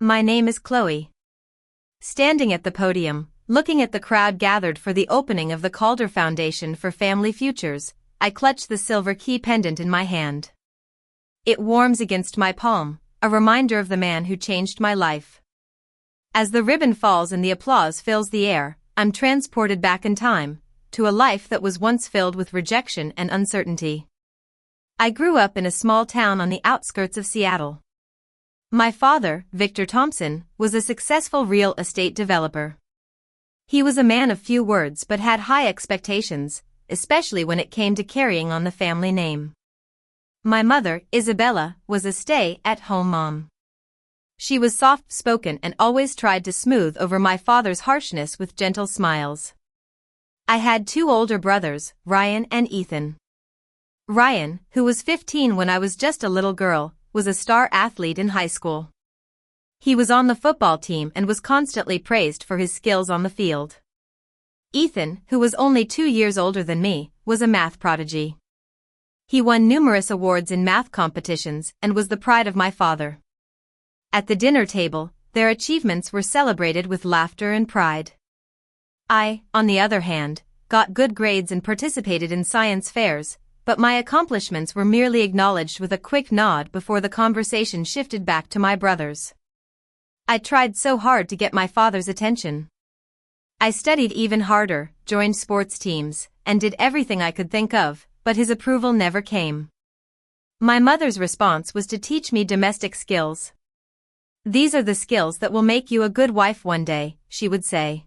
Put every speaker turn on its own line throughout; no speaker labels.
My name is Chloe. Standing at the podium, looking at the crowd gathered for the opening of the Calder Foundation for Family Futures, I clutch the silver key pendant in my hand. It warms against my palm, a reminder of the man who changed my life. As the ribbon falls and the applause fills the air, I'm transported back in time, to a life that was once filled with rejection and uncertainty. I grew up in a small town on the outskirts of Seattle. My father, Victor Thompson, was a successful real estate developer. He was a man of few words but had high expectations, especially when it came to carrying on the family name. My mother, Isabella, was a stay-at-home mom. She was soft-spoken and always tried to smooth over my father's harshness with gentle smiles. I had two older brothers, Ryan and Ethan. Ryan, who was 15 when I was just a little girl, was a star athlete in high school. He was on the football team and was constantly praised for his skills on the field. Ethan, who was only 2 years older than me, was a math prodigy. He won numerous awards in math competitions and was the pride of my father. At the dinner table, their achievements were celebrated with laughter and pride. I, on the other hand, got good grades and participated in science fairs, but my accomplishments were merely acknowledged with a quick nod before the conversation shifted back to my brothers. I tried so hard to get my father's attention. I studied even harder, joined sports teams, and did everything I could think of, but his approval never came. My mother's response was to teach me domestic skills. "These are the skills that will make you a good wife one day," she would say.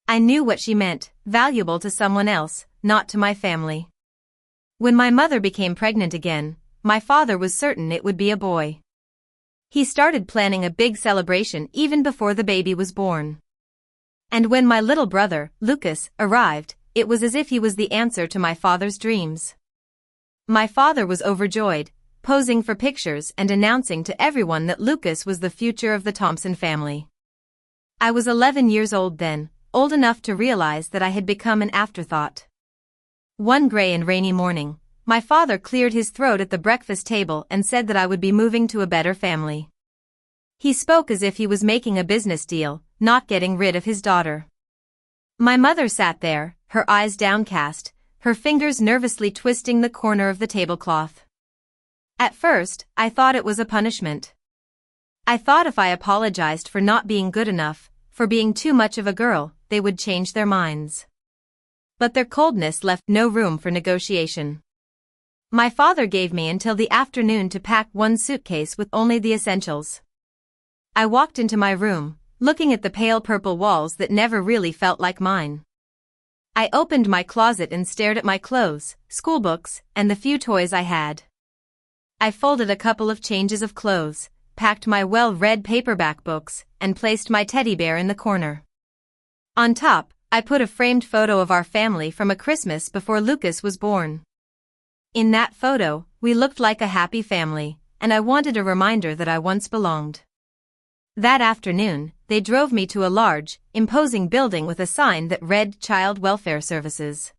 I knew what she meant, valuable to someone else, not to my family. When my mother became pregnant again, my father was certain it would be a boy. He started planning a big celebration even before the baby was born. And when my little brother, Lucas, arrived, it was as if he was the answer to my father's dreams. My father was overjoyed, posing for pictures and announcing to everyone that Lucas was the future of the Thompson family. I was 11 years old then, old enough to realize that I had become an afterthought. One gray and rainy morning, my father cleared his throat at the breakfast table and said that I would be moving to a better family. He spoke as if he was making a business deal, not getting rid of his daughter. My mother sat there, her eyes downcast, her fingers nervously twisting the corner of the tablecloth. At first, I thought it was a punishment. I thought if I apologized for not being good enough, for being too much of a girl, they would change their minds. But their coldness left no room for negotiation. My father gave me until the afternoon to pack one suitcase with only the essentials. I walked into my room, looking at the pale purple walls that never really felt like mine. I opened my closet and stared at my clothes, schoolbooks, and the few toys I had. I folded a couple of changes of clothes, packed my well-read paperback books, and placed my teddy bear in the corner. On top, I put a framed photo of our family from a Christmas before Lucas was born. In that photo, we looked like a happy family, and I wanted a reminder that I once belonged. That afternoon, they drove me to a large, imposing building with a sign that read Child Welfare Services.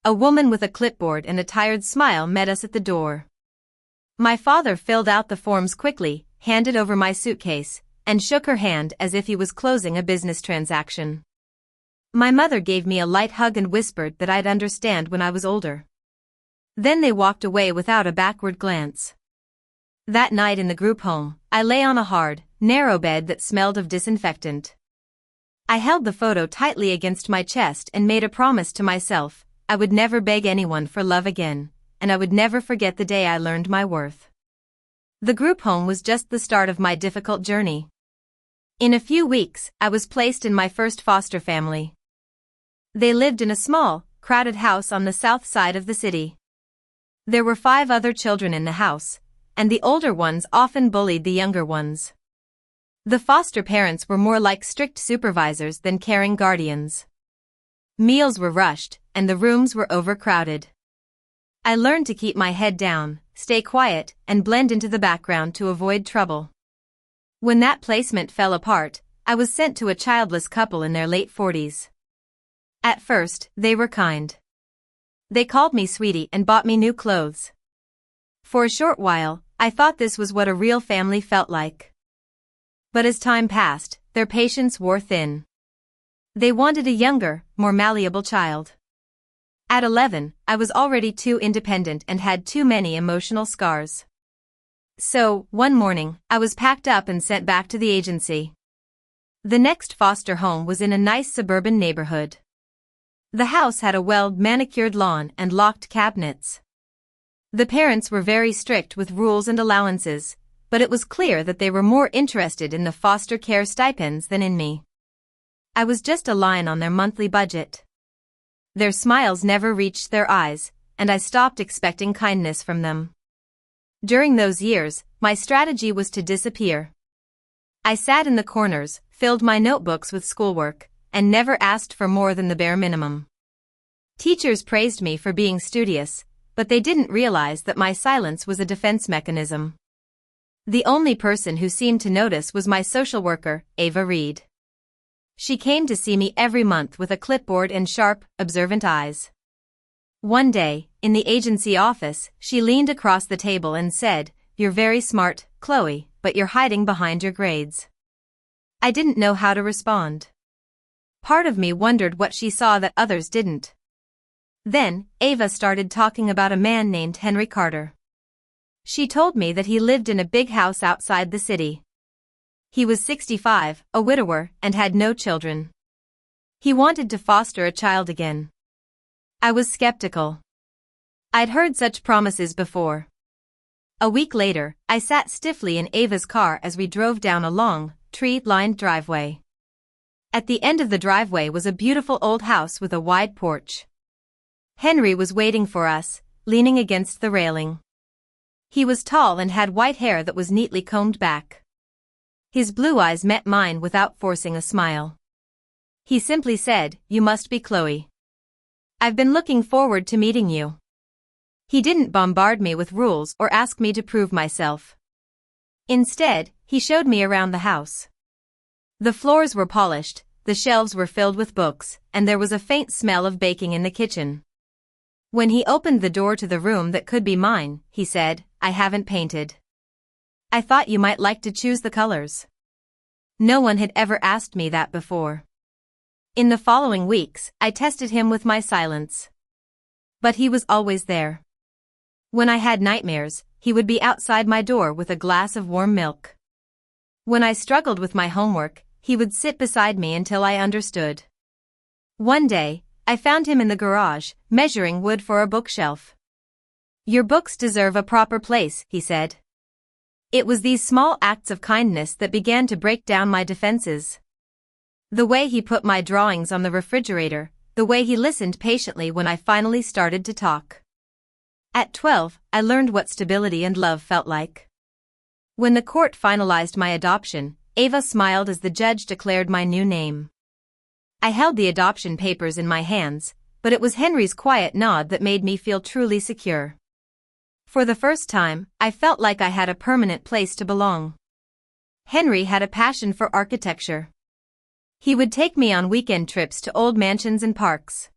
A woman with a clipboard and a tired smile met us at the door. My father filled out the forms quickly, handed over my suitcase, and shook her hand as if he was closing a business transaction. My mother gave me a light hug and whispered that I'd understand when I was older. Then they walked away without a backward glance. That night in the group home, I lay on a hard, narrow bed that smelled of disinfectant. I held the photo tightly against my chest and made a promise to myself: I would never beg anyone for love again, and I would never forget the day I learned my worth. The group home was just the start of my difficult journey. In a few weeks, I was placed in my first foster family. They lived in a small, crowded house on the south side of the city. There were 5 other children in the house, and the older ones often bullied the younger ones. The foster parents were more like strict supervisors than caring guardians. Meals were rushed, and the rooms were overcrowded. I learned to keep my head down, stay quiet, and blend into the background to avoid trouble. When that placement fell apart, I was sent to a childless couple in their late 40s. At first, they were kind. They called me sweetie and bought me new clothes. For a short while, I thought this was what a real family felt like. But as time passed, their patience wore thin. They wanted a younger, more malleable child. At 11, I was already too independent and had too many emotional scars. So, one morning, I was packed up and sent back to the agency. The next foster home was in a nice suburban neighborhood. The house had a well-manicured lawn and locked cabinets. The parents were very strict with rules and allowances, but it was clear that they were more interested in the foster care stipends than in me. I was just a line on their monthly budget. Their smiles never reached their eyes, and I stopped expecting kindness from them. During those years, my strategy was to disappear. I sat in the corners, filled my notebooks with schoolwork, and never asked for more than the bare minimum. Teachers praised me for being studious, but they didn't realize that my silence was a defense mechanism. The only person who seemed to notice was my social worker, Ava Reed. She came to see me every month with a clipboard and sharp, observant eyes. One day, in the agency office, she leaned across the table and said, "You're very smart, Chloe, but you're hiding behind your grades." I didn't know how to respond. Part of me wondered what she saw that others didn't. Then, Ava started talking about a man named Henry Carter. She told me that he lived in a big house outside the city. He was 65, a widower, and had no children. He wanted to foster a child again. I was skeptical. I'd heard such promises before. A week later, I sat stiffly in Ava's car as we drove down a long, tree-lined driveway. At the end of the driveway was a beautiful old house with a wide porch. Henry was waiting for us, leaning against the railing. He was tall and had white hair that was neatly combed back. His blue eyes met mine without forcing a smile. He simply said, "You must be Chloe. I've been looking forward to meeting you." He didn't bombard me with rules or ask me to prove myself. Instead, he showed me around the house. The floors were polished, the shelves were filled with books, and there was a faint smell of baking in the kitchen. When he opened the door to the room that could be mine, he said, "I haven't painted. I thought you might like to choose the colors." No one had ever asked me that before. In the following weeks, I tested him with my silence. But he was always there. When I had nightmares, he would be outside my door with a glass of warm milk. When I struggled with my homework, he would sit beside me until I understood. One day, I found him in the garage, measuring wood for a bookshelf. "Your books deserve a proper place," he said. It was these small acts of kindness that began to break down my defenses. The way he put my drawings on the refrigerator, the way he listened patiently when I finally started to talk. At 12, I learned what stability and love felt like. When the court finalized my adoption, Ava smiled as the judge declared my new name. I held the adoption papers in my hands, but it was Henry's quiet nod that made me feel truly secure. For the first time, I felt like I had a permanent place to belong. Henry had a passion for architecture. He would take me on weekend trips to old mansions and parks.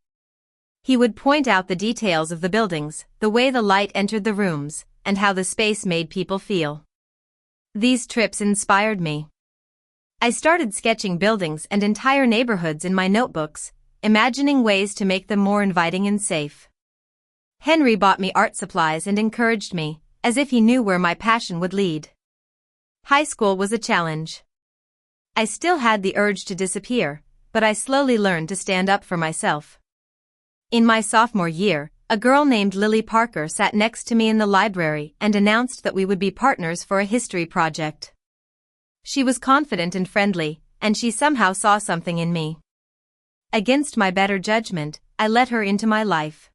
He would point out the details of the buildings, the way the light entered the rooms, and how the space made people feel. These trips inspired me. I started sketching buildings and entire neighborhoods in my notebooks, imagining ways to make them more inviting and safe. Henry bought me art supplies and encouraged me, as if he knew where my passion would lead. High school was a challenge. I still had the urge to disappear, but I slowly learned to stand up for myself. In my sophomore year, a girl named Lily Parker sat next to me in the library and announced that we would be partners for a history project. She was confident and friendly, and she somehow saw something in me. Against my better judgment, I let her into my life.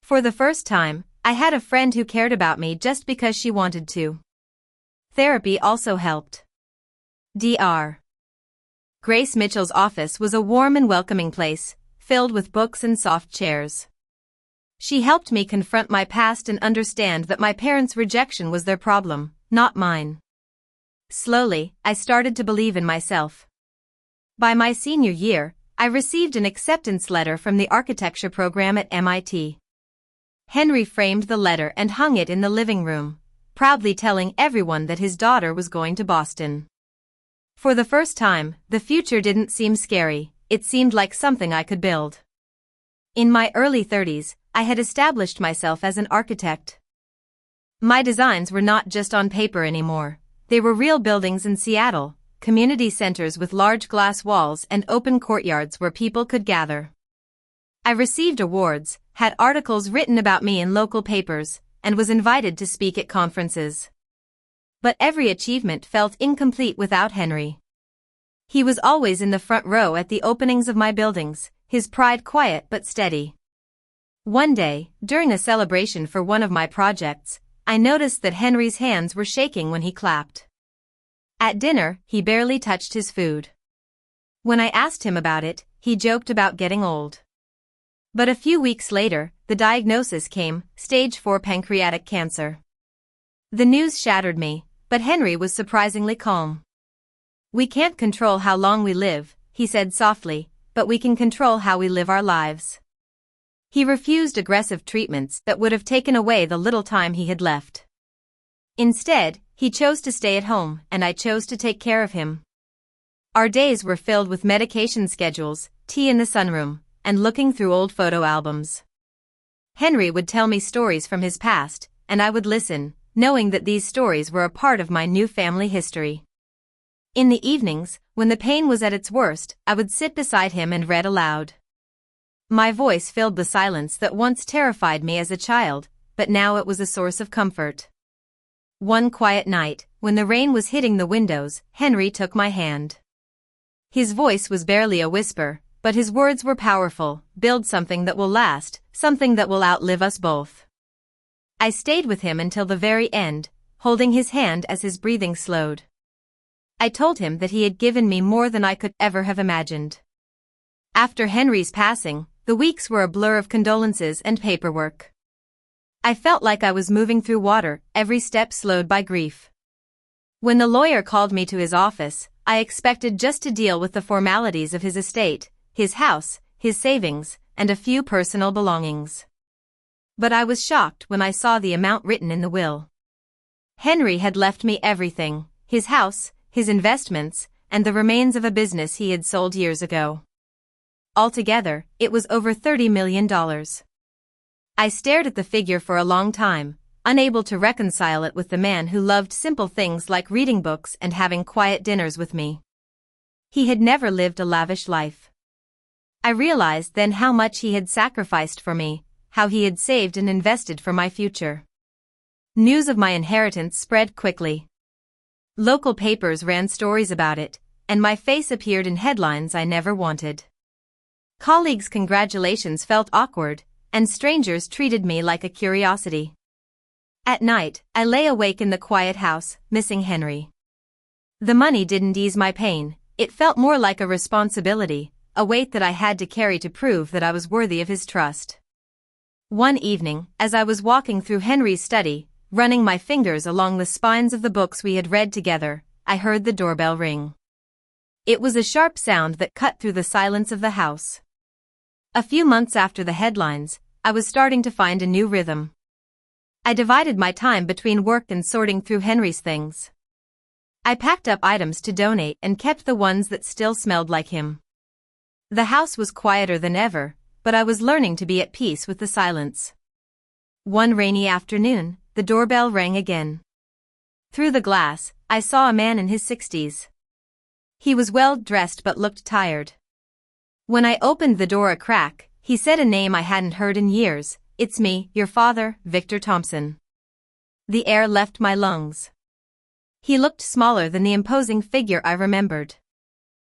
For the first time, I had a friend who cared about me just because she wanted to. Therapy also helped. Dr. Grace Mitchell's office was a warm and welcoming place, filled with books and soft chairs. She helped me confront my past and understand that my parents' rejection was their problem, not mine. Slowly, I started to believe in myself. By my senior year, I received an acceptance letter from the architecture program at MIT. Henry framed the letter and hung it in the living room, proudly telling everyone that his daughter was going to Boston. For the first time, the future didn't seem scary, it seemed like something I could build. In my early 30s, I had established myself as an architect. My designs were not just on paper anymore, they were real buildings in Seattle, community centers with large glass walls and open courtyards where people could gather. I received awards, had articles written about me in local papers, and was invited to speak at conferences. But every achievement felt incomplete without Henry. He was always in the front row at the openings of my buildings, his pride quiet but steady. One day, during a celebration for one of my projects, I noticed that Henry's hands were shaking when he clapped. At dinner, he barely touched his food. When I asked him about it, he joked about getting old. But a few weeks later, the diagnosis came, stage 4 pancreatic cancer. The news shattered me, but Henry was surprisingly calm. "We can't control how long we live," he said softly, "but we can control how we live our lives." He refused aggressive treatments that would have taken away the little time he had left. Instead, he chose to stay at home, and I chose to take care of him. Our days were filled with medication schedules, tea in the sunroom, and looking through old photo albums. Henry would tell me stories from his past, and I would listen, knowing that these stories were a part of my new family history. In the evenings, when the pain was at its worst, I would sit beside him and read aloud. My voice filled the silence that once terrified me as a child, but now it was a source of comfort. One quiet night, when the rain was hitting the windows, Henry took my hand. His voice was barely a whisper, but his words were powerful. "Build something that will last, something that will outlive us both." I stayed with him until the very end, holding his hand as his breathing slowed. I told him that he had given me more than I could ever have imagined. After Henry's passing, the weeks were a blur of condolences and paperwork. I felt like I was moving through water, every step slowed by grief. When the lawyer called me to his office, I expected just to deal with the formalities of his estate, his house, his savings, and a few personal belongings. But I was shocked when I saw the amount written in the will. Henry had left me everything, his house, his investments, and the remains of a business he had sold years ago. Altogether, it was over $30 million. I stared at the figure for a long time, unable to reconcile it with the man who loved simple things like reading books and having quiet dinners with me. He had never lived a lavish life. I realized then how much he had sacrificed for me, how he had saved and invested for my future. News of my inheritance spread quickly. Local papers ran stories about it, and my face appeared in headlines I never wanted. Colleagues' congratulations felt awkward, and strangers treated me like a curiosity. At night, I lay awake in the quiet house, missing Henry. The money didn't ease my pain, it felt more like a responsibility, a weight that I had to carry to prove that I was worthy of his trust. One evening, as I was walking through Henry's study, running my fingers along the spines of the books we had read together, I heard the doorbell ring. It was a sharp sound that cut through the silence of the house. A few months after the headlines, I was starting to find a new rhythm. I divided my time between work and sorting through Henry's things. I packed up items to donate and kept the ones that still smelled like him. The house was quieter than ever, but I was learning to be at peace with the silence. One rainy afternoon, the doorbell rang again. Through the glass, I saw a man in his 60s. He was well dressed but looked tired. When I opened the door a crack, he said a name I hadn't heard in years. "It's me, your father, Victor Thompson." The air left my lungs. He looked smaller than the imposing figure I remembered.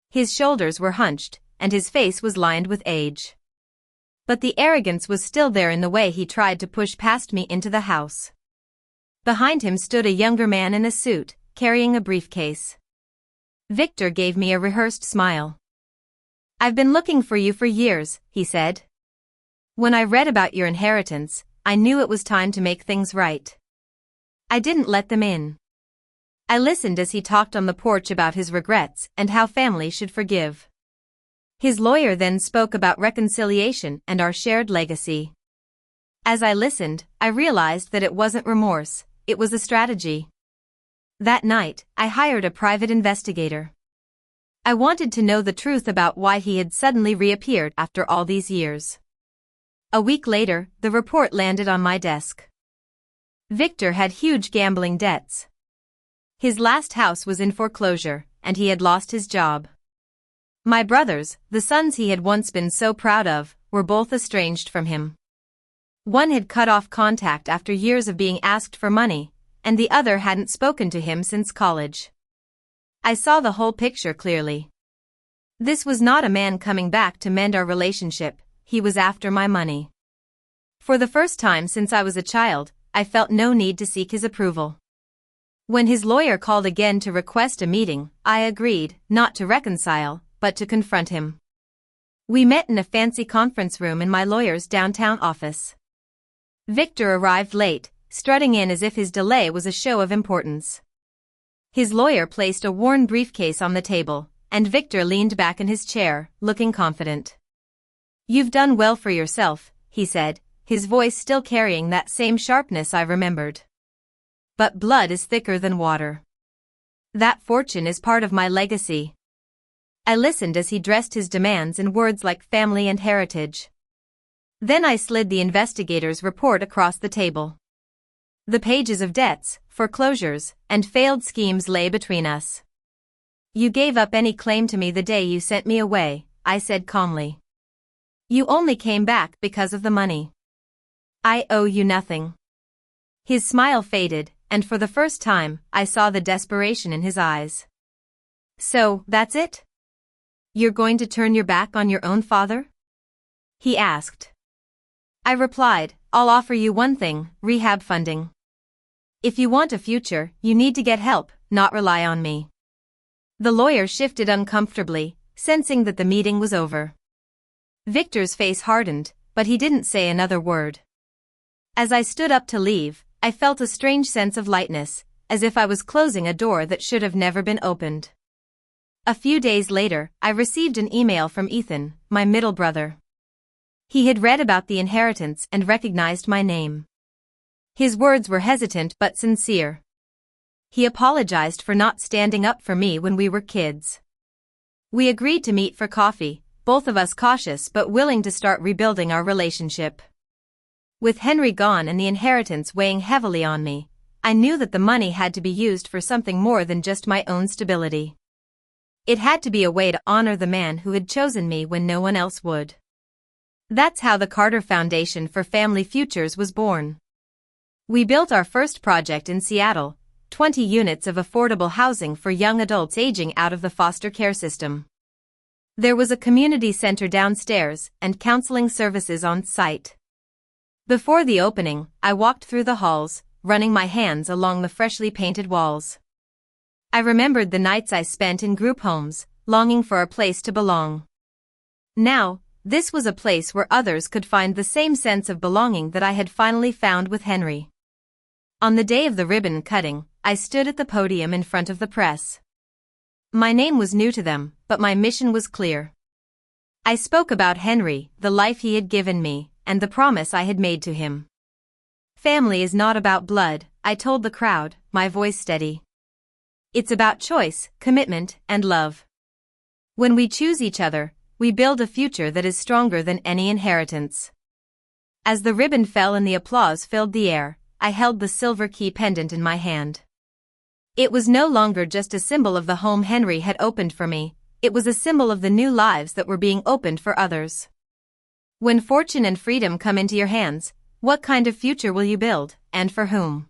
His shoulders were hunched, and his face was lined with age. But the arrogance was still there in the way he tried to push past me into the house. Behind him stood a younger man in a suit, carrying a briefcase. Victor gave me a rehearsed smile. "I've been looking for you for years," he said. "When I read about your inheritance, I knew it was time to make things right. I didn't let them in." I listened as he talked on the porch about his regrets and how family should forgive. His lawyer then spoke about reconciliation and our shared legacy. As I listened, I realized that it wasn't remorse, it was a strategy. That night, I hired a private investigator. I wanted to know the truth about why he had suddenly reappeared after all these years. A week later, the report landed on my desk. Victor had huge gambling debts. His last house was in foreclosure, and he had lost his job. My brothers, the sons he had once been so proud of, were both estranged from him. One had cut off contact after years of being asked for money, and the other hadn't spoken to him since college. I saw the whole picture clearly. This was not a man coming back to mend our relationship, he was after my money. For the first time since I was a child, I felt no need to seek his approval. When his lawyer called again to request a meeting, I agreed, not to reconcile, but to confront him. We met in a fancy conference room in my lawyer's downtown office. Victor arrived late, strutting in as if his delay was a show of importance. His lawyer placed a worn briefcase on the table, and Victor leaned back in his chair, looking confident. "You've done well for yourself," he said, his voice still carrying that same sharpness I remembered. "But blood is thicker than water. That fortune is part of my legacy." I listened as he dressed his demands in words like family and heritage. Then I slid the investigator's report across the table. The pages of debts, foreclosures, and failed schemes lay between us. "You gave up any claim to me the day you sent me away," I said calmly. "You only came back because of the money. I owe you nothing." His smile faded, and for the first time, I saw the desperation in his eyes. "So, that's it? You're going to turn your back on your own father?" he asked. I replied, "I'll offer you one thing, rehab funding. If you want a future, you need to get help, not rely on me." The lawyer shifted uncomfortably, sensing that the meeting was over. Victor's face hardened, but he didn't say another word. As I stood up to leave, I felt a strange sense of lightness, as if I was closing a door that should have never been opened. A few days later, I received an email from Ethan, my middle brother. He had read about the inheritance and recognized my name. His words were hesitant but sincere. He apologized for not standing up for me when we were kids. We agreed to meet for coffee, both of us cautious but willing to start rebuilding our relationship. With Henry gone and the inheritance weighing heavily on me, I knew that the money had to be used for something more than just my own stability. It had to be a way to honor the man who had chosen me when no one else would. That's how the Carter Foundation for Family Futures was born. We built our first project in Seattle, 20 units of affordable housing for young adults aging out of the foster care system. There was a community center downstairs and counseling services on site. Before the opening, I walked through the halls, running my hands along the freshly painted walls. I remembered the nights I spent in group homes, longing for a place to belong. Now, this was a place where others could find the same sense of belonging that I had finally found with Henry. On the day of the ribbon cutting, I stood at the podium in front of the press. My name was new to them, but my mission was clear. I spoke about Henry, the life he had given me, and the promise I had made to him. "Family is not about blood," I told the crowd, my voice steady. "It's about choice, commitment, and love. When we choose each other, we build a future that is stronger than any inheritance." As the ribbon fell and the applause filled the air, I held the silver key pendant in my hand. It was no longer just a symbol of the home Henry had opened for me, it was a symbol of the new lives that were being opened for others. When fortune and freedom come into your hands, what kind of future will you build, and for whom?